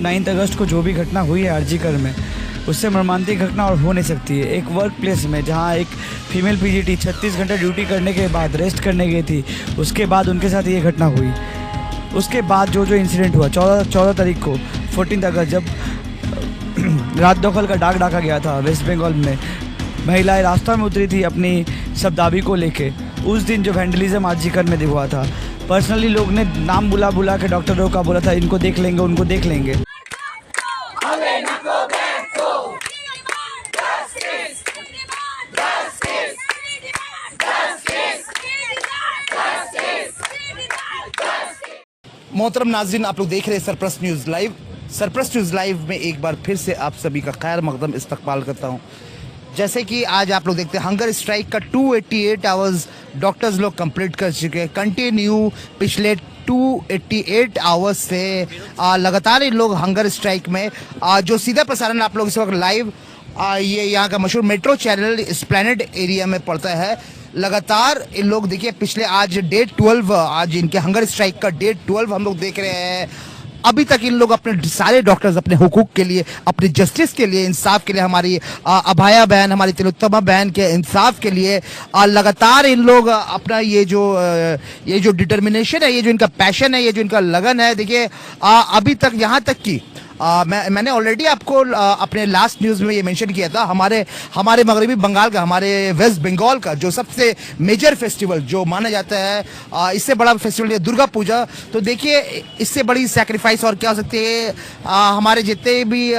9 अगस्त को जो भी घटना हुई है आरजीकर में, उससे मर्मांतिक घटना और हो नहीं सकती है। एक वर्क प्लेस में जहां एक फीमेल पीजीटी 36 घंटे ड्यूटी करने के बाद रेस्ट करने गई थी, उसके बाद उनके साथ ये घटना हुई। उसके बाद जो इंसिडेंट हुआ 14 तारीख को 14 अगस्त, जब रात दखल का डाक डाका गया था वेस्ट बंगाल में, महिलाएं रास्ता में उतरी थी अपनी शब्दाबी को लेके। उस दिन जो वैंडलिज्म आरजीकर में हुआ था, पर्सनली लोग ने नाम बुला के डॉक्टरों का बोला था इनको देख लेंगे, उनको देख लेंगे। मोहतरम नाज़रीन, आप लोग देख रहे हैं surplus news live. Surplus news live में एक बार फिर से आप सभी का खैर मकदम इस्तकबाल करता हूं। जैसे कि आज आप लोग देखते हैं, हंगर स्ट्राइक का 288 आवर्स डॉक्टर्स लोग कंप्लीट कर चुके हैं। कंटिन्यू पिछले 288 आवर्स से लगातार इन लोग हंगर स्ट्राइक में, जो सीधा प्रसारण आप लोग इस वक्त लाइव ये यहाँ का मशहूर मेट्रो चैनल एस्प्लैनेड एरिया में पड़ता है। लगातार इन लोग देखिए, पिछले आज डे 12, आज इनके हंगर स्ट्राइक का डे 12 हम लोग देख रहे हैं। अभी तक इन लोग अपने सारे डॉक्टर्स अपने हुकूक के लिए, अपने जस्टिस के लिए, इंसाफ के लिए, हमारी अभाया बहन, हमारी तिलोत्तमा बहन के इंसाफ के लिए लगातार इन लोग अपना ये जो डिटर्मिनेशन है, ये जो इनका पैशन है, ये जो इनका लगन है, देखिए अभी तक यहाँ तक कि मैंने ऑलरेडी आपको अपने लास्ट न्यूज़ में ये मेंशन किया था, हमारे मगरबी बंगाल का, हमारे वेस्ट बंगाल का जो सबसे मेजर फेस्टिवल जो माना जाता है, इससे बड़ा फेस्टिवल है दुर्गा पूजा। तो देखिए, इससे बड़ी सैक्रिफाइस और क्या हो सकती है। हमारे जितने भी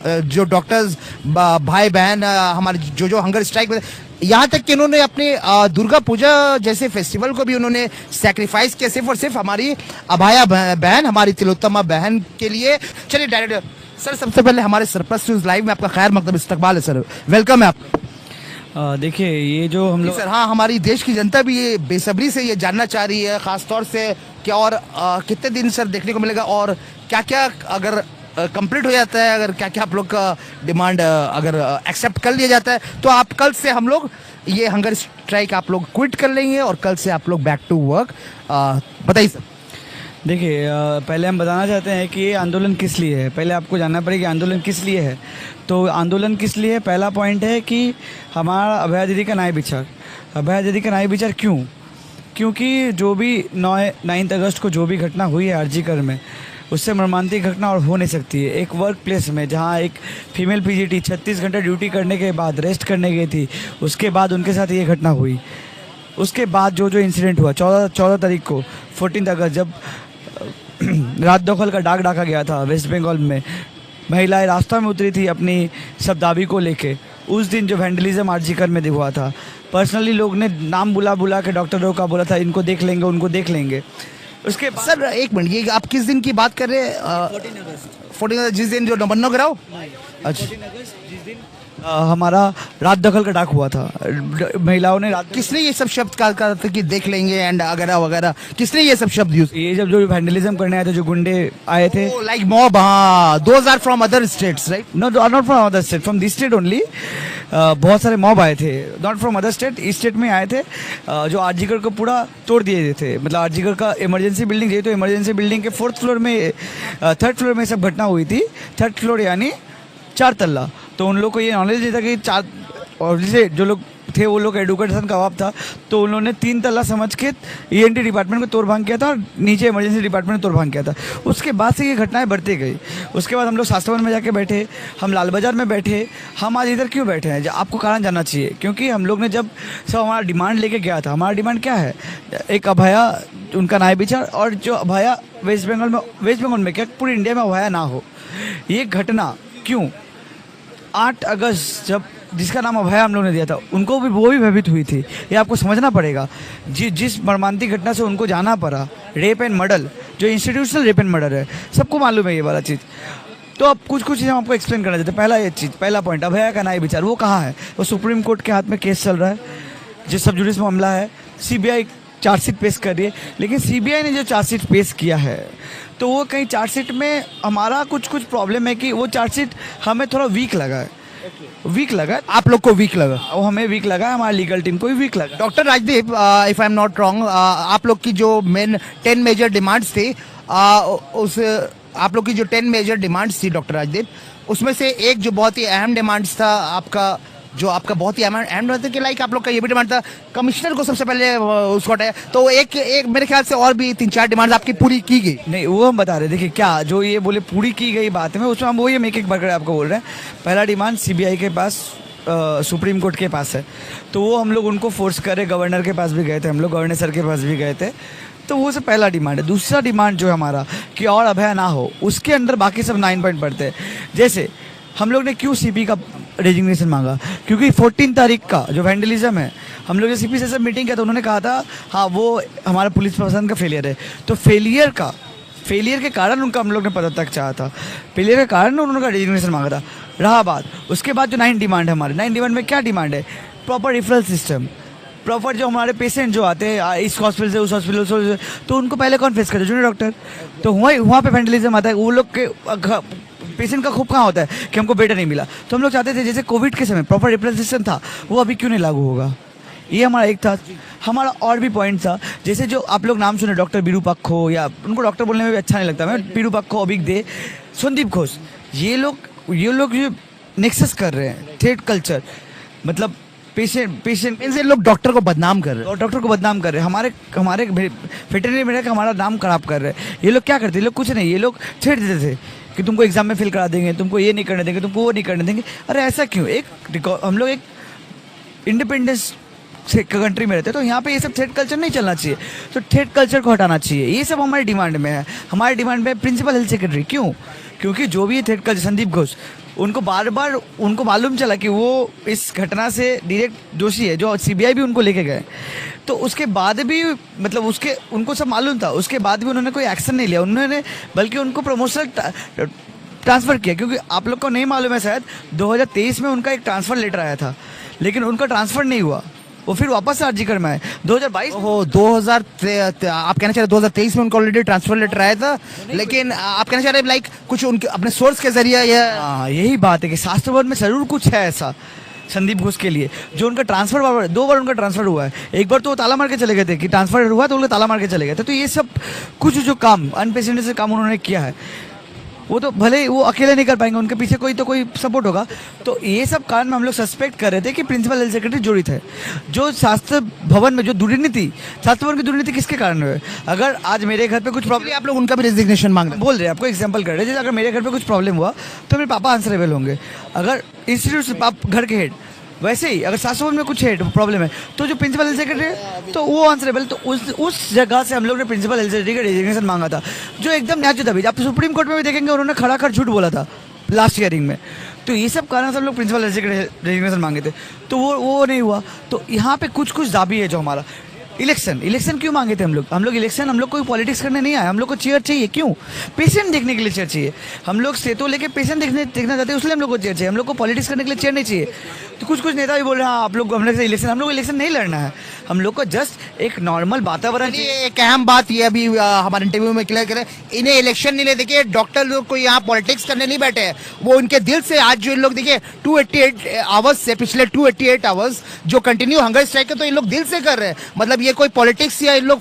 जो डॉक्टर्स भाई बहन, हमारे जो हंगर स्ट्राइक में, यहाँ तक कि उन्होंने अपने दुर्गा पूजा जैसे फेस्टिवल को भी उन्होंने सैक्रिफाइस किया, सिर्फ और सिर्फ हमारी अभाया बहन, हमारी तिलोत्तमा बहन के लिए। चलिए डायरेक्टर सर, सबसे पहले हमारे सरप्लस न्यूज़ लाइव में आपका खैर मकदम इस्तकबाल है सर, वेलकम है आप। देखिए, ये जो हम लोग सर, हाँ, हमारी देश की जनता भी ये बेसब्री से ये जानना चाह रही है, खास तौर से क्या और कितने दिन सर देखने को मिलेगा, और क्या क्या अगर कंप्लीट हो जाता है, अगर क्या क्या आप लोग का डिमांड अगर एक्सेप्ट कर लिया जाता है, तो आप कल से हम लोग ये हंगर स्ट्राइक आप लोग क्विट कर लेंगे और कल से आप लोग बैक टू वर्क। बताइए सर। देखिए, पहले हम बताना चाहते हैं कि ये आंदोलन किस लिए है। पहले आपको जानना पड़ेगा आंदोलन किस लिए है। तो आंदोलन किस लिए है, पहला पॉइंट है कि हमारा अभया दीदी का न्याय विचार। अभया दीदी का न्याय विचार क्यों? क्योंकि जो भी 9 अगस्त को जो भी घटना हुई है आरजीकर में, उससे मर्मांतिक घटना और हो नहीं सकती है। एक वर्क प्लेस में जहां एक फीमेल पीजीटी 36 घंटे ड्यूटी करने के बाद रेस्ट करने गई थी, उसके बाद उनके साथ ये घटना हुई। उसके बाद जो इंसिडेंट हुआ 14 तारीख को 14 अगस्त, जब रात दखल का डाक डाका गया था वेस्ट बंगाल में, महिलाएं रास्ता में उतरी थी अपनी शब्दाबी को लेके। उस दिन जो वैंडलिज्म आरजीकर में हुआ था, पर्सनली लोग ने नाम बुला के डॉक्टरों का बोला था इनको देख लेंगे, उनको देख लेंगे। उसके बाद सर एक मिनट, ये आप किस दिन की बात कर रहे हैं? 14 अगस्त, जिस दिन जो नमन्नो गिराओ। अच्छा, 14 अगस्त जिस दिन हमारा रात दखल का डाक हुआ था, महिलाओं ने किसने ये सब शब्द कहा था कि देख लेंगे एंड वगैरह वगैरह, किसने ये सब शब्द यूज? ये जब जो वैंडलिज्म करने आए थे, जो गुंडे आए थे, लाइक मॉब, हाँ, those are from other states right? Not from other state, from this state only. बहुत सारे मॉब आए थे, नॉट फ्रॉम अदर स्टेट, इस स्टेट में आए थे, जो आरजीकर को पूरा तोड़ दिए थे। मतलब आरजीकर का इमरजेंसी बिल्डिंग थी, तो इमरजेंसी बिल्डिंग के 4th फ्लोर में, 3rd फ्लोर में सब घटना हुई थी। 3rd फ्लोर यानी 4 तल्ला। तो उन लोग को ये नॉलेज नहीं था कि 4, और जैसे जो लोग थे वो लोग एडुकेशन का अभाव था, तो उन्होंने 3 तल्ला समझ के ENT डिपार्टमेंट को तोड़ भांग किया था और नीचे इमरजेंसी डिपार्टमेंट ने तोड़ भांग किया था। उसके बाद से ये घटनाएं बढ़ती गई। उसके बाद हम लोग शास्त्रवन में जाके बैठे, हम लाल बाजार में बैठे। हम आज इधर क्यों बैठे हैं, आपको कारण जानना चाहिए। क्योंकि हम लोग ने जब सब हमारा डिमांड लेके गया था, हमारा डिमांड क्या है, एक अभया, उनका न्याय विचार, और जो अभया वेस्ट बंगाल में क्या पूरी इंडिया में अभया ना हो। ये घटना क्यों 8 अगस्त जब जिसका नाम अभया हम लोग ने दिया था, उनको भी वो भी भयभीत हुई थी। ये आपको समझना पड़ेगा। जिस मर्मांतिक घटना से उनको जाना पड़ा, रेप एंड मर्डर, जो इंस्टीट्यूशनल रेप एंड मर्डर है, सबको मालूम है ये वाला चीज़। तो अब कुछ चीज़ हम आपको एक्सप्लेन करना चाहते हैं। पहला ये चीज़, पहला पॉइंट, अभया का न्याय विचार वो कहाँ है? वो सुप्रीम कोर्ट के हाथ में केस चल रहा है, जो सब जुडिस मामला है। CBI चार्जशीट पेश कर रही है, लेकिन CBI ने जो चार्जशीट पेश किया है, तो वो कहीं चार्जशीट में हमारा कुछ प्रॉब्लम है कि वो चार्जशीट हमें थोड़ा वीक लगा है। वीक लगा, आप लोग को वीक लगा? वो हमें वीक लगा, हमारी लीगल टीम को भी वीक लगा। Doctor Rajdeep, if I am not wrong, आप लोग की जो मेन 10 मेजर डिमांड्स थी, आप लोग की जो 10 मेजर डिमांड्स थी डॉक्टर राजदीप, उसमें से एक जो बहुत ही अहम डिमांड्स था आपका, जो आपका बहुत ही अहम डिमांड था कि लाइक आप लोग का ये भी डिमांड था कमिश्नर को सबसे पहले उसको हटाया, तो एक मेरे ख्याल से और भी 3-4 डिमांड्स आपकी पूरी की गई। नहीं, वो हम बता रहे, देखिए क्या जो ये बोले पूरी की गई बात है, उसमें हम वो ये एक एक बार आपको बोल रहे हैं। पहला डिमांड सीबीआई के पास, सुप्रीम कोर्ट के पास है, तो वो हम लोग उनको फोर्स करे, गवर्नर के पास भी गए थे हम लोग, गवर्नर सर के पास भी गए थे, तो वो सब पहला डिमांड है। दूसरा डिमांड जो है हमारा कि और अभय ना हो, उसके अंदर बाकी सब 9 पॉइंट पड़ते हैं। जैसे हम लोग ने क्यों सीपी का रेजिग्नेशन मांगा, क्योंकि 14 तारीख का जो वैंडलिज्म है, हम लोग ने सीपी से सब मीटिंग किया तो उन्होंने कहा था हाँ वो हमारा पुलिस प्रशासन का फेलियर है, तो फेलियर के कारण उनका हम लोग ने पदत्याग चाहा था, फेलियर के कारण उन्होंने रेजिग्नेशन मांगा था। रहा बात उसके बाद जो 9 डिमांड है हमारे, 9 डिमांड में क्या डिमांड है, प्रॉपर रेफरल सिस्टम, प्रॉपर जो हमारे पेशेंट जो आते हैं इस हॉस्पिटल से उस हॉस्पिटल से, तो उनको पहले कौन फेस करते हैं, जूनियर डॉक्टर, तो वहाँ पे वैंडलिज्म आता है, वो लोग के पेशेंट का खूब कहाँ होता है कि हमको बेड नहीं मिला, तो हम लोग चाहते थे जैसे कोविड के समय प्रॉपर रेफरल सिस्टम था, वो अभी क्यों नहीं लागू होगा। ये हमारा एक था। हमारा और भी पॉइंट था, जैसे जो आप लोग नाम सुने डॉक्टर बीरूपक्खो, या उनको डॉक्टर बोलने में भी अच्छा नहीं लगता, मैं बीरूपक्खो, अबिक दे, संदीप घोष, ये लोग जो नेक्सस कर रहे हैं, थ्रेट कल्चर, मतलब पेशेंट इनसे लोग डॉक्टर को बदनाम कर रहे हैं, और डॉक्टर को बदनाम कर रहे हैं, हमारे वेटरनरी मेडिकल का हमारा नाम खराब कर रहे हैं। ये लोग क्या करते हैं, ये लोग कुछ नहीं, ये लोग छेड़ देते थे कि तुमको एग्जाम में फेल करा देंगे, तुमको ये नहीं करने देंगे, तुमको वो नहीं करने देंगे। अरे ऐसा क्यों, हम लोग एक इंडिपेंडेंस से कंट्री में रहते हैं, तो यहाँ पे ये सब थ्रेट कल्चर नहीं चलना चाहिए, तो थ्रेट कल्चर को हटाना चाहिए। ये सब हमारी डिमांड में है। हमारी डिमांड में प्रिंसिपल हेल्थ सेक्रेटरी, क्यों, क्योंकि जो भी थ्रेट कल्चर संदीप घोष, उनको बार बार उनको मालूम चला कि वो इस घटना से डायरेक्ट दोषी है, जो सीबीआई भी उनको लेके गए, तो उसके बाद भी मतलब उनको सब मालूम था, उसके बाद भी उन्होंने कोई एक्शन नहीं लिया, उन्होंने बल्कि उनको प्रमोशन ट्रांसफ़र किया, क्योंकि आप लोग को नहीं मालूम है शायद 2023 में उनका एक ट्रांसफ़र लेटर आया था, लेकिन उनका ट्रांसफ़र नहीं हुआ, वो फिर वापस से आरजीकर में आए 2022। आप कहना चाह रहे 2023 में उनको ऑलरेडी ट्रांसफर लेटर आया था, लेकिन आप कहना चाह रहे लाइक कुछ उनके अपने सोर्स के जरिए यही बात है कि शास्त्र भवन में जरूर कुछ है ऐसा संदीप घोष के लिए, जो उनका ट्रांसफर 2 बार उनका ट्रांसफर हुआ है। एक बार तो वो ताला मार के चले गए थे कि ट्रांसफर हुआ तो उनको ताला मार के चले गए थे। तो ये सब कुछ जो काम अनप्रेसिडेंटेड से काम उन्होंने किया है, वो तो भले वो अकेले नहीं कर पाएंगे, उनके पीछे कोई सपोर्ट होगा। तो ये सब कारण में हम लोग सस्पेक्ट कर रहे थे कि प्रिंसिपल हेल्थ सेक्रेटरी जड़ित है। जो शास्त्र भवन में जो दुर्नीति, शास्त्र भवन की दुर्नीति किसके कारण हुई? अगर आज मेरे घर पे कुछ प्रॉब्लम, आप लोग उनका भी रेजिग्नेशन मांग रहे हैं, बोल रहे हैं, आपको एग्जांपल कर रहे हैं, जैसे अगर मेरे घर पे कुछ प्रॉब्लम हुआ तो मेरे पापा आंसरेबल होंगे। अगर इंस्टीट्यूट से घर के हेड, वैसे ही अगर शास्त्र भवन में कुछ है प्रॉब्लम है तो जो प्रिंसिपल हेल्थ सेक्रेटरी है तो वो आंसरेबल। तो उस जगह से हम लोग ने प्रिंसिपल हेल्थ सेक्रेटरी का रेजिग्नेशन मांगा था, जो एकदम न्याय था। आप सुप्रीम कोर्ट में भी देखेंगे उन्होंने खड़ा कर झूठ बोला था लास्ट हियरिंग में। तो ये सब कारण से हम लोग प्रिंसिपल हेल्थ सेक्रेटरी रेजिग्नेशन मांगे थे, तो वो नहीं हुआ। तो यहाँ पे कुछ दाबी है जो हमारा इलेक्शन क्यों मांगे थे हम लोग इलेक्शन, हम लोग कोई पॉलिटिक्स करने नहीं आए, हम लोग को चेयर चाहिए। क्यों? पेशेंट देखने के लिए चेयर चाहिए। हम लोग सेतो लेके पेशेंट देखना चाहते हैं, इसलिए हम लोग को चेयर चाहिए। हम लोग को पॉलिटिक्स करने के लिए चेयर नहीं चाहिए। तो कुछ नेता भी बोल रहे हैं हाँ आप लोग हम लोग इलेक्शन नहीं लड़ना है, हम लोग को जस्ट एक नॉर्मल वातावरण चाहिए। एक अहम बात ये अभी हमारे इंटरव्यू में क्लियर करें, इन्हें इलेक्शन नहीं ले, देखिए डॉक्टर लोग को यहाँ पॉलिटिक्स करने नहीं बैठे हैं, वो उनके दिल से आज जो इन लोग देखिए 288 आवर्स से पिछले 288 आवर्स जो कंटिन्यू हंगर स्ट्राइक है, तो इन लोग दिल से कर रहे हैं। मतलब ये कोई पॉलिटिक्स या इन लोग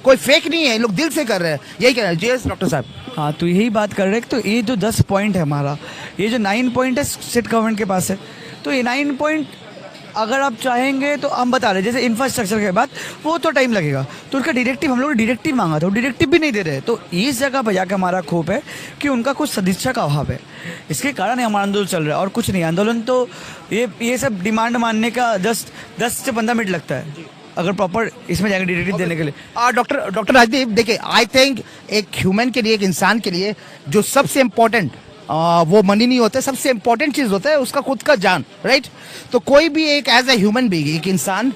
कोई फेक नहीं है, इन लोग दिल से कर रहे हैं। यही कह रहे हैं। जी डॉक्टर साहब, हाँ तो यही बात कर रहे हैं। तो ये जो 10 पॉइंट है हमारा, ये जो 9 पॉइंट है स्टेट गवर्नमेंट के पास है, तो ये 9 पॉइंट अगर आप चाहेंगे तो हम बता रहे, जैसे इंफ्रास्ट्रक्चर के बाद वो तो टाइम लगेगा, तो उनका डायरेक्टिव हम लोग ने डायरेक्टिव मांगा था, वो डायरेक्टिव भी नहीं दे रहे। तो इस जगह पर जाकर हमारा खोप है कि उनका कुछ सदिच्छा का अभाव है, इसके कारण हमारा आंदोलन चल रहा है और कुछ नहीं। आंदोलन तो ये सब डिमांड मानने का जस्ट 10 से 15 मिनट लगता है अगर प्रॉपर इसमें जाएंगे डायरेक्टिव देने के लिए। डॉक्टर राजदीप, देखिए आई थिंक एक ह्यूमन के लिए, एक इंसान के लिए जो सबसे इम्पोर्टेंट वो मनी नहीं होता है, सबसे इंपॉर्टेंट चीज होता है उसका खुद का जान, राइट? तो कोई भी एक एज ए ह्यूमन बीइंग, एक इंसान,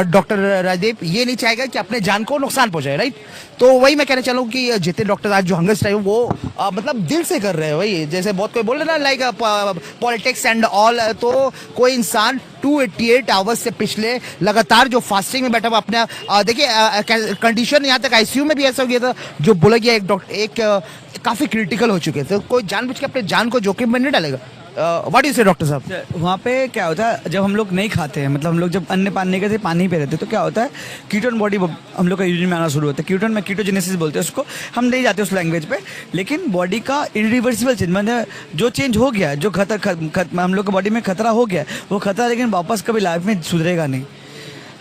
डॉक्टर राजदीप ये नहीं चाहेगा कि अपने जान को नुकसान पहुंचाए, राइट? तो वही मैं कहना चाहूँ कि जितने डॉक्टर आज जो हंगर स्ट्राइक वो मतलब दिल से कर रहे हैं। वही जैसे बहुत कोई बोल रहे ना लाइक पॉलिटिक्स एंड ऑल, तो कोई इंसान 288 आवर्स से पिछले लगातार जो फास्टिंग में बैठा हुआ अपने देखिए कंडीशन यहाँ तक आईसीयू में भी ऐसा हो गया था, जो बोला गया एक काफी क्रिटिकल हो चुके थे। कोई जानबूझ के अपने जान को जोखिम में नहीं डालेगा। व्हाट यू से डॉक्टर साहब? वहाँ पे क्या होता है, जब हम लोग नहीं खाते हैं, मतलब हम लोग जब अन्न पान नहीं करते, पानी पे रहते, तो क्या होता है, कीटोन बॉडी हम लोग का यूज में आना शुरू होता है। कीटोन में कीटोजेनेसिस बोलते हैं उसको, हम नहीं जाते उस लैंग्वेज पे, लेकिन बॉडी का इरिवर्सिबल चेंज, मतलब जो चेंज हो गया, जो हम लोग के बॉडी में खतरा हो गया, वो खतरा लेकिन वापस कभी लाइफ में सुधरेगा नहीं।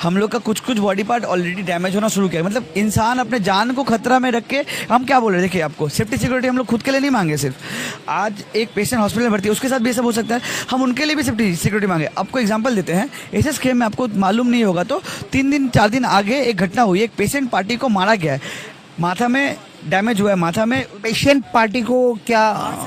हम लोग का कुछ कुछ बॉडी पार्ट ऑलरेडी डैमेज होना शुरू किया है। मतलब इंसान अपने जान को खतरा में रख के, हम क्या बोल रहे हैं, देखिए आपको सेफ्टी सिक्योरिटी हम लोग खुद के लिए नहीं मांगे सिर्फ। आज एक पेशेंट हॉस्पिटल में भर्ती है, उसके साथ भी ये सब हो सकता है, हम उनके लिए भी सेफ्टी सिक्योरिटी मांगे। आपको एग्जांपल देते हैं, ऐसे स्कीम में आपको मालूम नहीं होगा तो 3 दिन 4 दिन आगे एक घटना हुई, एक पेशेंट पार्टी को मारा गया है, माथा में डैमेज हुआ है, माथा में। पेशेंट पार्टी को क्या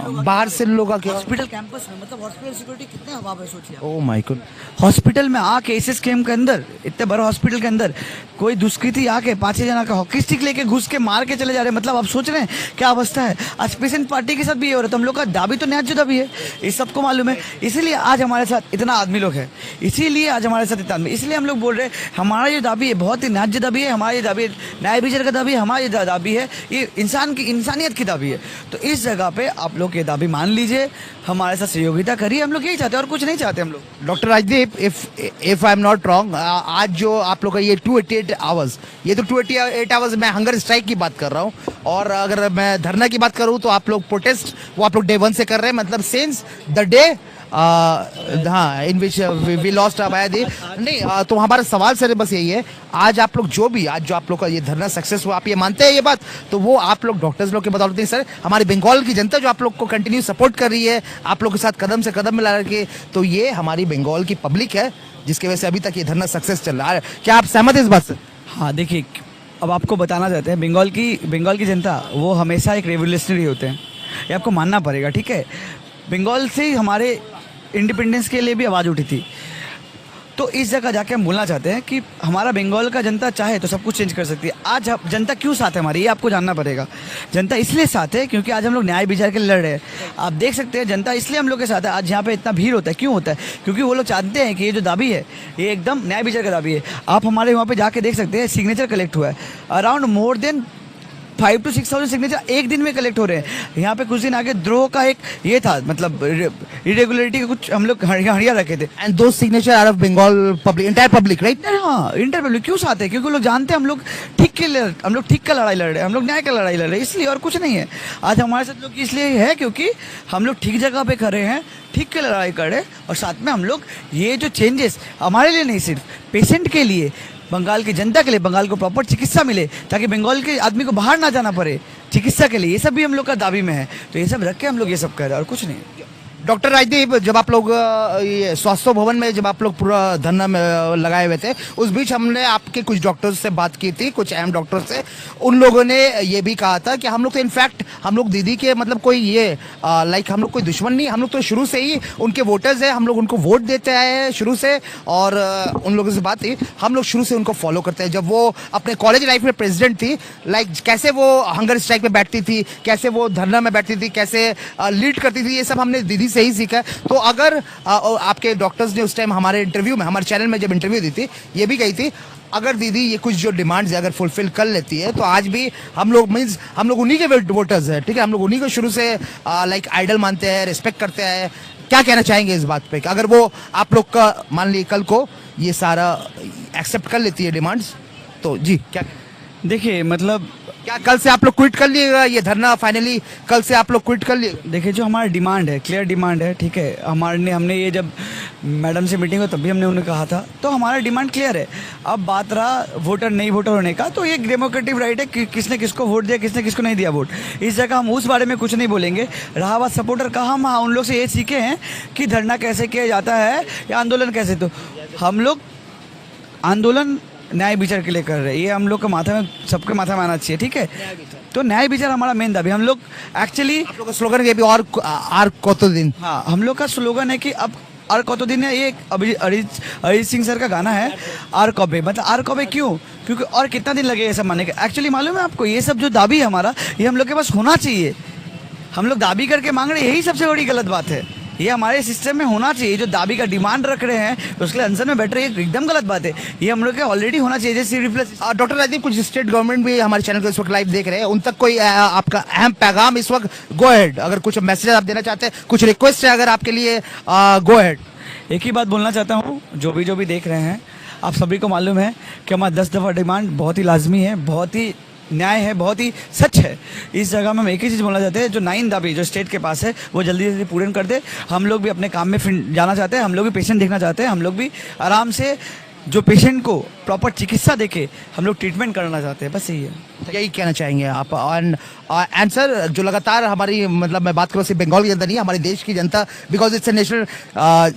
बाहर से लोग आके? हॉस्पिटल कैंपस में, मतलब हॉस्पिटल सिक्योरिटी कितने हवा है सोचिए। Oh my God. हॉस्पिटल में आके इस स्कीम के अंदर, इतने बड़े हॉस्पिटल के अंदर कोई दुष्कृति आके 5-6 जना का हॉकी स्टिक लेके घुस के मार के चले जा रहे हैं। मतलब आप सोच रहे हैं क्या अवस्था है। आज पेशेंट पार्टी के साथ भी ये हो रहा है, तो हम लोग का दाबी तो न्याय दाबी है, इस सबको मालूम है। इसीलिए आज हमारे साथ इतना आदमी लोग है, इसीलिए आज हमारे साथ इतना आदमी, इसलिए हम लोग बोल रहे हैं हमारा ये दाबी है, बहुत ही न्याय दाबी है, हमारा ये दाबी न्याय विचार का दाबी है, हमारा ये दाबी है, ये इंसानियत की दाबी है। तो इस जगह पे आप लोग ये दाबी मान लीजिए, हमारे साथ सहयोगिता करिए, हम लोग यही चाहते हैं और कुछ नहीं चाहते हम लोग। Doctor Rajdeep, if I am not wrong, आज जो आप लोग का ये 288 आवर्स, ये तो 288 आवर्स मैं हंगर स्ट्राइक की बात कर रहा हूँ, और अगर मैं धरना की बात करूँ तो आप लोग प्रोटेस्ट वो आप लोग डे 1 से कर रहे हैं, मतलब सिंस द डे हाँ इन विच वी लॉस्ट अबायदी नहीं। तो हमारा सवाल सर बस यही है, आज आप लोग जो भी, आज जो आप लोग का ये धरना सक्सेस हुआ, आप ये मानते हैं ये बात, तो वो आप लोग डॉक्टर्स लोग के बदौलत नहीं सर, हमारे बंगाल की जनता जो आप लोग को कंटिन्यू सपोर्ट कर रही है, आप लोग के साथ कदम से कदम मिला के, तो ये हमारी बंगाल की पब्लिक है जिसकी वजह से अभी तक ये धरना सक्सेस चल रहा है। क्या आप सहमत हैं इस बात से? हाँ देखिए, अब आपको बताना चाहते हैं, बंगाल की जनता वो हमेशा एक रेवोल्यूशनरी होते हैं, ये आपको मानना पड़ेगा, ठीक है। बंगाल से ही हमारे इंडिपेंडेंस के लिए भी आवाज़ उठी थी। तो इस जगह जाके हम बोलना चाहते हैं कि हमारा बंगाल का जनता चाहे तो सब कुछ चेंज कर सकती है। आज जनता क्यों साथ है हमारी, ये आपको जानना पड़ेगा। जनता इसलिए साथ है क्योंकि आज हम लोग न्याय विचार के लिए लड़ रहे हैं। आप देख सकते हैं जनता इसलिए हम लोग के साथ है। आज यहाँ पे इतना भीड़ होता है, क्यों होता है? क्योंकि वो लोग चाहते हैं कि ये जो दाबी है ये एकदम न्याय विचार का दाबी है। आप हमारे वहाँ पर जाके देख सकते हैं, सिग्नेचर कलेक्ट हुआ है, around more than 5 to 6,000 signature एक दिन में कलेक्ट हो रहे हैं। यहाँ पे कुछ दिन आगे द्रोह का एक ये था, मतलब इरेगुलरिटी का कुछ हम लोग हड़िया रखे थे। एंड दो signature are of Bengal public, entire public, right? हाँ, इंटर पब्लिक क्यों साथ है? क्योंकि लोग जानते हैं हम लोग ठीक के लिए, हम लोग ठीक का लड़ाई लड़ रहे हैं, हम लोग न्याय का लड़ाई लड़ रहे हैं, इसलिए और कुछ नहीं है। आज हमारे साथ लोग इसलिए है क्योंकि हम लोग ठीक जगह पे खड़े हैं, ठीक के लड़ाई कर रहे हैं, और साथ में हम लोग ये जो चेंजेस हमारे लिए नहीं, सिर्फ पेशेंट के लिए, बंगाल की जनता के लिए, बंगाल को प्रॉपर चिकित्सा मिले, ताकि बंगाल के आदमी को बाहर ना जाना पड़े चिकित्सा के लिए, ये सब भी हम लोग का दाबी में है। तो ये सब रख के हम लोग ये सब कर रहे हैं और कुछ नहीं। डॉक्टर राजदीप, जब आप लोग ये स्वास्थ्य भवन में जब आप लोग पूरा धरना में लगाए हुए थे, उस बीच हमने आपके कुछ डॉक्टर्स से बात की थी, कुछ अहम डॉक्टर्स से। उन लोगों ने ये भी कहा था कि हम लोग तो इनफैक्ट हम लोग दीदी के मतलब कोई ये लाइक हम लोग कोई दुश्मन नहीं, हम लोग तो शुरू से ही उनके वोटर्स हैं, हम लोग उनको वोट देते आए हैं शुरू से। और उन लोगों से बात थी, हम लोग शुरू से उनको फॉलो करते हैं। जब वो अपने कॉलेज लाइफ में प्रेसिडेंट थी, लाइक कैसे वो हंगर स्ट्राइक में बैठती थी, कैसे वो धरना में बैठती थी, कैसे लीड करती थी, ये सब हमने दीदी से ही सीखा है। तो अगर आपके डॉक्टर्स ने उस टाइम हमारे इंटरव्यू में, हमारे चैनल में जब इंटरव्यू दी थी, ये भी कही थी अगर दीदी ये कुछ जो डिमांड्स है अगर फुलफिल कर लेती है, तो आज भी हम लोग मींस हम लोग उन्हीं के वोटर्स हैं, ठीक है। हम लोग उन्हीं को शुरू से लाइक आइडल मानते हैं, रिस्पेक्ट करते हैं। क्या कहना चाहेंगे इस बात पे कि अगर वो आप लोग का मान ली कल को ये सारा एक्सेप्ट कर लेती है डिमांड्स, तो जी क्या? देखिए, मतलब क्या कल से आप लोग क्विट कर लिएगा ये धरना? फाइनली कल से आप लोग क्विट कर लिए? देखिए, जो हमारा डिमांड है, क्लियर डिमांड है, ठीक है। हमने ये जब मैडम से मीटिंग हो तब भी हमने उन्हें कहा था, तो हमारा डिमांड क्लियर है। अब बात रहा वोटर नहीं वोटर होने का, तो ये डेमोक्रेटिक राइट है कि किसने किसको वोट दिया, किसने किसको नहीं दिया वोट। इस जगह हम उस बारे में कुछ नहीं बोलेंगे। रहा बात सपोर्टर का, हम हाँ उन लोग से ये सीखे हैं कि धरना कैसे किया जाता है या आंदोलन कैसे। तो हम लोग आंदोलन न्याय विचार के लिए कर रहे हैं, ये हम लोग का माथा में, सबके माथा में आना चाहिए, ठीक है। तो न्याय विचार हमारा मेन दाबी। हम लोग एक्चुअली, आप लोग का स्लोगन ये भी और कतो दिन, हाँ हम लोग का स्लोगन है कि अब और कतो दिन है। ये अरिजीत सिंह सर का गाना है, आर कबे, मतलब आर कबे क्यों? क्योंकि और कितना दिन लगेगा ये सब मानने का। एक्चुअली मालूम है आपको, ये सब जो दाबी है हमारा, ये हम लोग के पास होना चाहिए। हम लोग दाबी करके मांग रहे हैं, यही सबसे बड़ी गलत बात है। ये हमारे सिस्टम में होना चाहिए। जो दाबी का डिमांड रख रहे हैं उसके लिए आंसर में बैठ रहे हैं, एकदम गलत बात है। ये हम लोग के ऑलरेडी होना चाहिए जैसे रिप्लेस। डॉक्टर राजदीप, कुछ स्टेट गवर्नमेंट भी हमारे चैनल को इस वक्त लाइव देख रहे हैं, उन तक कोई आपका अहम पैगाम इस वक्त? गो अहेड, अगर कुछ मैसेज आप देना चाहते हैं, कुछ रिक्वेस्ट है अगर आपके लिए, गो अहेड। एक ही बात बोलना चाहता हूँ, जो भी देख रहे हैं, आप सभी को मालूम है कि हमारा 10 दफ़ा डिमांड बहुत ही लाजमी है, बहुत ही न्याय है, बहुत ही सच है। इस जगह में हम एक ही चीज़ बोलना चाहते हैं, जो 9 दाबी जो स्टेट के पास है वो जल्दी से पूर्ण कर दे। हम लोग भी अपने काम में जाना चाहते हैं, हम लोग भी पेशेंट देखना चाहते हैं, हम लोग भी आराम से जो पेशेंट को प्रॉपर चिकित्सा देके हम लोग ट्रीटमेंट करना चाहते हैं, बस यही है। यही कहना चाहेंगे आप? एंड सर, जो लगातार हमारी, मतलब मैं बात करूँ सिर्फ बंगाल के अंदर नहीं, हमारी देश की जनता, बिकॉज इट्स ए नेशनल,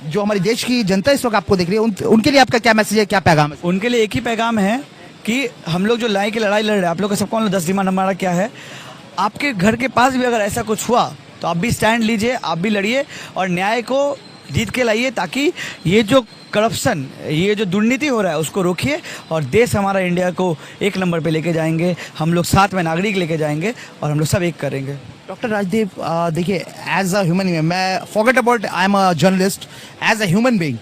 जो हमारी देश की जनता इस वक्त आपको देख रही है, उनके लिए आपका क्या मैसेज है, क्या पैगाम है? उनके लिए एक ही पैगाम है कि हम लोग जो लाई की लड़ाई लड़ रहे हैं, आप लोग का सबको 10 डिमांड हमारा क्या है, आपके घर के पास भी अगर ऐसा कुछ हुआ तो आप भी स्टैंड लीजिए, आप भी लड़िए और न्याय को जीत के लाइए, ताकि ये जो करप्शन, ये जो दुर्नीति हो रहा है उसको रोकिए और देश हमारा इंडिया को एक नंबर पे लेके जाएंगे। हम लोग साथ में नागरिक लेके जाएंगे और हम लोग सब एक करेंगे। डॉक्टर राजदीप, देखिए, एज अ ह्यूमन बीइंग, मैं forget about I am a journalist, as a human being,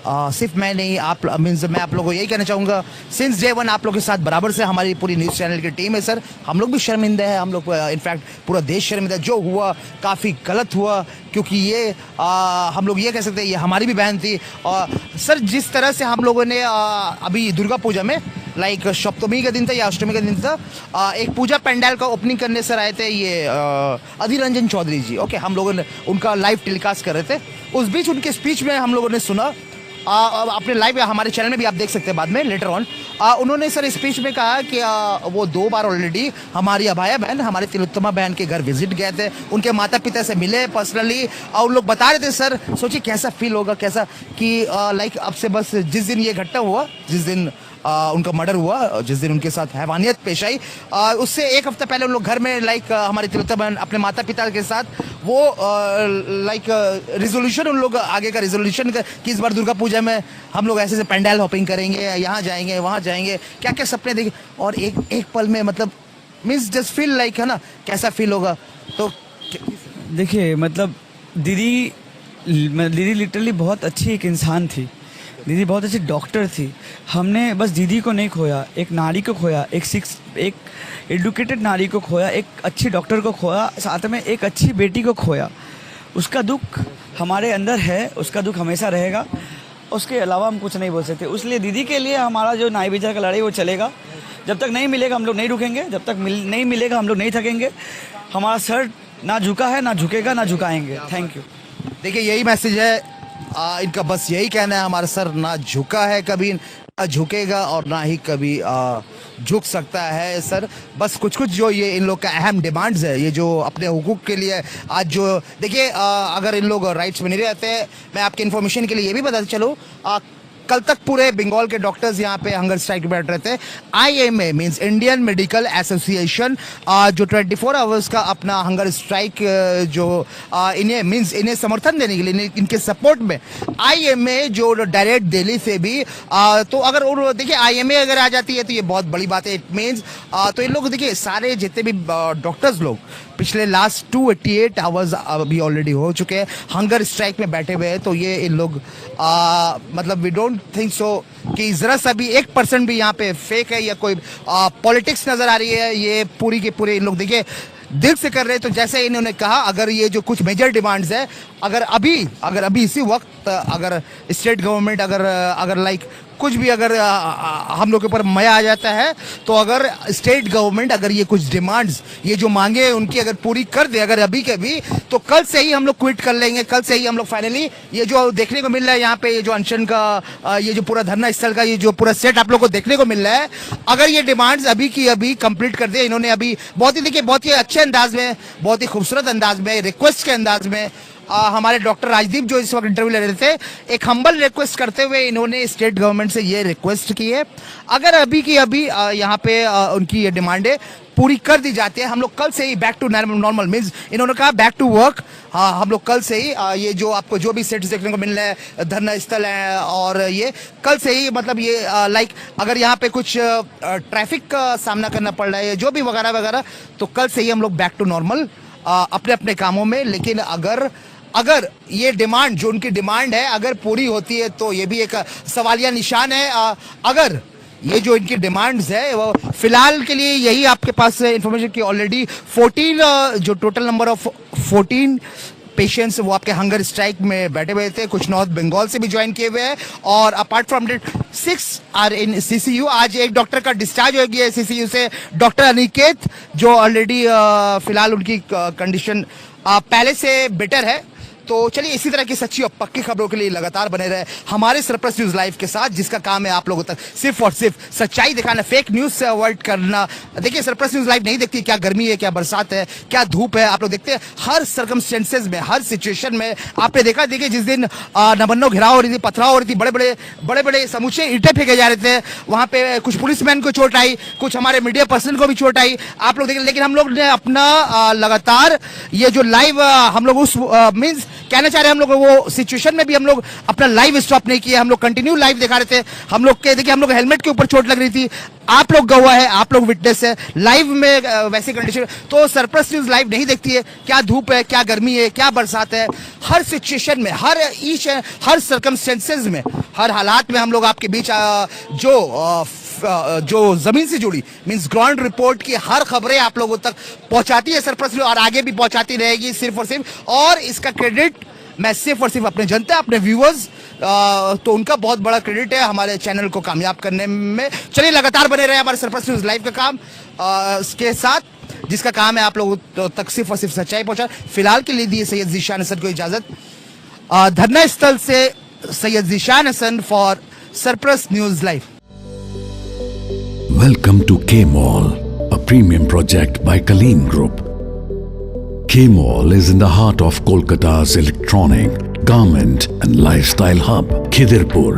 सिर्फ मैं नहीं, आप मीन्स मैं आप लोगों को यही कहना चाहूँगा, सिंस डे वन आप लोग के साथ बराबर से हमारी पूरी न्यूज़ चैनल की टीम है सर। हम लोग भी शर्मिंदा है, हम लोग इनफैक्ट पूरा देश शर्मिंदा है। जो हुआ काफ़ी गलत हुआ, क्योंकि ये हम लोग ये कह सकते हैं ये हमारी भी बहन थी। और सर, जिस तरह से हम लोगों ने अभी दुर्गा पूजा में, लाइक सप्तमी का दिन था या अष्टमी का दिन था, एक पूजा पंडाल का ओपनिंग करने सर आए थे ये अधीर रंजन चौधरी जी। ओके, हम लोगों ने उनका लाइव टेलीकास्ट कर रहे थे। उस बीच उनके स्पीच में हम लोगों ने सुना, अपने लाइव हमारे चैनल में भी आप देख सकते हैं बाद में लेटर ऑन, उन्होंने सर स्पीच में कहा कि वो 2 बार ऑलरेडी हमारी अभाया बहन, हमारी तिलोत्तमा बहन के घर विजिट गए थे, उनके माता पिता से मिले पर्सनली, और उन लोग बता रहे थे सर, सोचिए कैसा फील होगा, कैसा कि लाइक अब से बस जिस दिन ये घटना हुआ, जिस दिन उनका मर्डर हुआ, जिस दिन उनके साथ हैवानियत पेश आई, उससे एक हफ्ता पहले उन लोग घर में, लाइक हमारी तिलोत्तमा बहन अपने माता पिता के साथ, वो लाइक रिजोल्यूशन, उन लोग आगे का रिजोल्यूशन कि इस बार दुर्गा पूजा में हम लोग ऐसे पंडाल हॉपिंग करेंगे, यहाँ जाएंगे वहाँ जाएंगे, क्या क्या सपने देखे, और एक पल में, मतलब मीन्स जस्ट फील लाइक, है ना, कैसा फील होगा? तो देखिए, मतलब दीदी लिटरली बहुत अच्छी एक इंसान थी, दीदी बहुत अच्छी डॉक्टर थी। हमने बस दीदी को नहीं खोया, एक नारी को खोया, एक एडुकेटेड नारी को खोया, एक अच्छी डॉक्टर को खोया, साथ में एक अच्छी बेटी को खोया। उसका दुख हमारे अंदर है, उसका दुख हमेशा रहेगा, उसके अलावा हम कुछ नहीं बोल सकते। इसलिए दीदी के लिए हमारा जो न्याय विचार का लड़ाई वो चलेगा, जब तक नहीं मिलेगा हम लोग नहीं रुकेंगे, जब तक नहीं मिलेगा हम लोग नहीं थकेंगे। हमारा सर ना झुका है, ना झुकेगा, ना झुकाएंगे। Thank you. देखिए, यही मैसेज है इनका, बस यही कहना है, हमारा सर ना झुका है, कभी ना झुकेगा और ना ही कभी झुक सकता है सर। बस कुछ जो ये इन लोग का अहम डिमांड्स है, ये जो अपने हुकूक के लिए आज जो, देखिए, अगर इन लोग राइट्स में नहीं रहते, मैं आपके इन्फॉर्मेशन के लिए ये भी बता चलूँ, कल तक पूरे बंगाल के डॉक्टर्स यहाँ पे हंगर स्ट्राइक बैठ रहे थे। IMA means Indian medical association, जो 24 आवर्स का अपना हंगर स्ट्राइक, जो इन्हें समर्थन देने के लिए, इनके सपोर्ट में IMA जो डायरेक्ट दिल्ली से भी, तो अगर देखिए IMA अगर आ जाती है तो ये बहुत बड़ी बात है। इट मीन्स तो इन लोग, देखिए, सारे जितने भी डॉक्टर्स लोग पिछले लास्ट 288 आवर्स अभी ऑलरेडी हो चुके हैं हंगर स्ट्राइक में बैठे हुए हैं। तो ये इन लोग मतलब वी डोंट थिंक सो कि जरा सा भी 1% भी यहाँ पे फेक है या कोई पॉलिटिक्स नजर आ रही है। ये पूरी के पूरे इन लोग, देखिए, दिल से कर रहे हैं। तो जैसे इन्होंने कहा, अगर ये जो कुछ मेजर डिमांड्स है, अगर अभी इसी वक्त अगर स्टेट गवर्नमेंट अगर लाइक कुछ भी अगर हम लोग के ऊपर मया आ जाता है, तो अगर स्टेट गवर्नमेंट अगर ये कुछ डिमांड्स, ये जो मांगे उनकी अगर पूरी कर दे अगर अभी के भी, तो कल से ही हम लोग क्विट कर लेंगे। कल से ही हम लोग फाइनली, ये जो देखने को मिल रहा है यहाँ पे, ये जो अनशन का ये जो पूरा धरना स्थल का ये जो पूरा सेट आप लोग को देखने को मिल रहा है, अगर ये डिमांड्स अभी की अभी कंप्लीट कर दे इन्होंने, अभी बहुत ही, देखिए, बहुत ही अच्छे अंदाज में, बहुत ही खूबसूरत अंदाज में, रिक्वेस्ट के अंदाज में हमारे डॉक्टर राजदीप जो इस वक्त इंटरव्यू ले रहे थे, एक हम्बल रिक्वेस्ट करते हुए इन्होंने स्टेट गवर्नमेंट से ये रिक्वेस्ट की है, अगर अभी की अभी यहाँ पे उनकी ये डिमांडें पूरी कर दी जाती है, हम लोग कल से ही बैक टू नॉर्मल, मीन्स इन्होंने कहा बैक टू वर्क। हम लोग कल से ही ये जो आपको जो भी सेट्स देखने को मिल रहा है, धरना स्थल है, और ये कल से ही, मतलब ये लाइक अगर यहाँ पे कुछ ट्रैफिक का सामना करना पड़ रहा है जो भी वगैरह वगैरह, तो कल से ही हम लोग बैक टू नॉर्मल अपने अपने कामों में। लेकिन अगर अगर ये डिमांड जो उनकी डिमांड है अगर पूरी होती है तो ये भी एक सवालिया निशान है। अगर ये जो इनकी डिमांड्स है वो फिलहाल के लिए यही आपके पास इंफॉर्मेशन की ऑलरेडी 14 जो टोटल नंबर ऑफ 14 पेशेंट्स वो आपके हंगर स्ट्राइक में बैठे हुए थे, कुछ नॉर्थ बंगाल से भी ज्वाइन किए हुए हैं और apart from that 6 are in CCU. आज एक डॉक्टर का डिस्चार्ज हो गया है सीसीयू से, डॉक्टर अनिकेत, जो ऑलरेडी फिलहाल उनकी कंडीशन पहले से बेटर है। तो चलिए इसी तरह की सच्ची और पक्की खबरों के लिए लगातार बने रहे हमारे सरप्लस न्यूज लाइव के साथ, जिसका काम है आप लोगों तक सिर्फ और सिर्फ सच्चाई दिखाना, फेक न्यूज से अवॉइड करना। देखिए सरप्लस न्यूज लाइव नहीं देखती क्या गर्मी है, क्या बरसात है, क्या धूप है, आप लोग देखते हैं हर सर्कमस्टेंसेज में, हर सिचुएशन में। आपने देखा, देखिए जिस दिन नमन्नो घिराव हो रही थी, पथराव हो रही थी, बड़े बड़े समूचे ईंटें फेंके जा रहे थे, वहां पे कुछ पुलिसमैन को चोट आई, कुछ हमारे मीडिया पर्सन को भी चोट आई, आप लोग देखिए। लेकिन हम लोग ने अपना लगातार ये जो लाइव हम लोग उस मीन्स कहना चाह रहे हैं, हम लोग वो सिचुएशन में भी हम लोग अपना लाइव स्टॉप नहीं किया, हम लोग कंटिन्यू लाइव दिखा रहे थे। हम लोग के देखिए हम लोग हेलमेट के ऊपर चोट लग रही थी, आप लोग गवाह है, आप लोग विटनेस है लाइव में वैसी कंडीशन। तो सरप्लस न्यूज लाइव नहीं देखती है क्या धूप है, क्या गर्मी है, क्या बरसात है, हर सिचुएशन में, हर सर्कमस्टेंसेज में, हर हालात में हम लोग आपके बीच जो जमीन से जुड़ी मींस ग्राउंड रिपोर्ट की हर खबरें आप लोगों तक पहुंचाती है सरप्लस न्यूज, और आगे भी पहुंचाती रहेगी सिर्फ और सिर्फ। और इसका क्रेडिट मैं सिर्फ और सिर्फ अपने जनता, अपने व्यूअर्स, तो उनका बहुत बड़ा क्रेडिट है हमारे चैनल को कामयाब करने में। चलिए लगातार बने रहे हमारे सरप्लस न्यूज लाइव का काम इसके साथ, जिसका काम है आप लोगों तक सिर्फ और सिर्फ सच्चाई पहुंचा। फिलहाल के लिए दिए सैयद जीशान हसन को इजाजत। धरना स्थल से Syed Zeeshan Hasan for surplus news live. Welcome to K-Mall, a premium project by Kaleen Group. K-Mall is in the heart of Kolkata's electronic, garment and lifestyle hub, Khidirpur.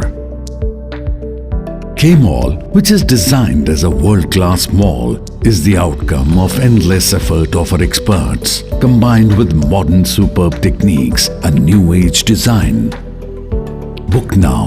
K-Mall, which is designed as a world-class mall, is the outcome of endless effort of our experts, combined with modern superb techniques and new age design. Book now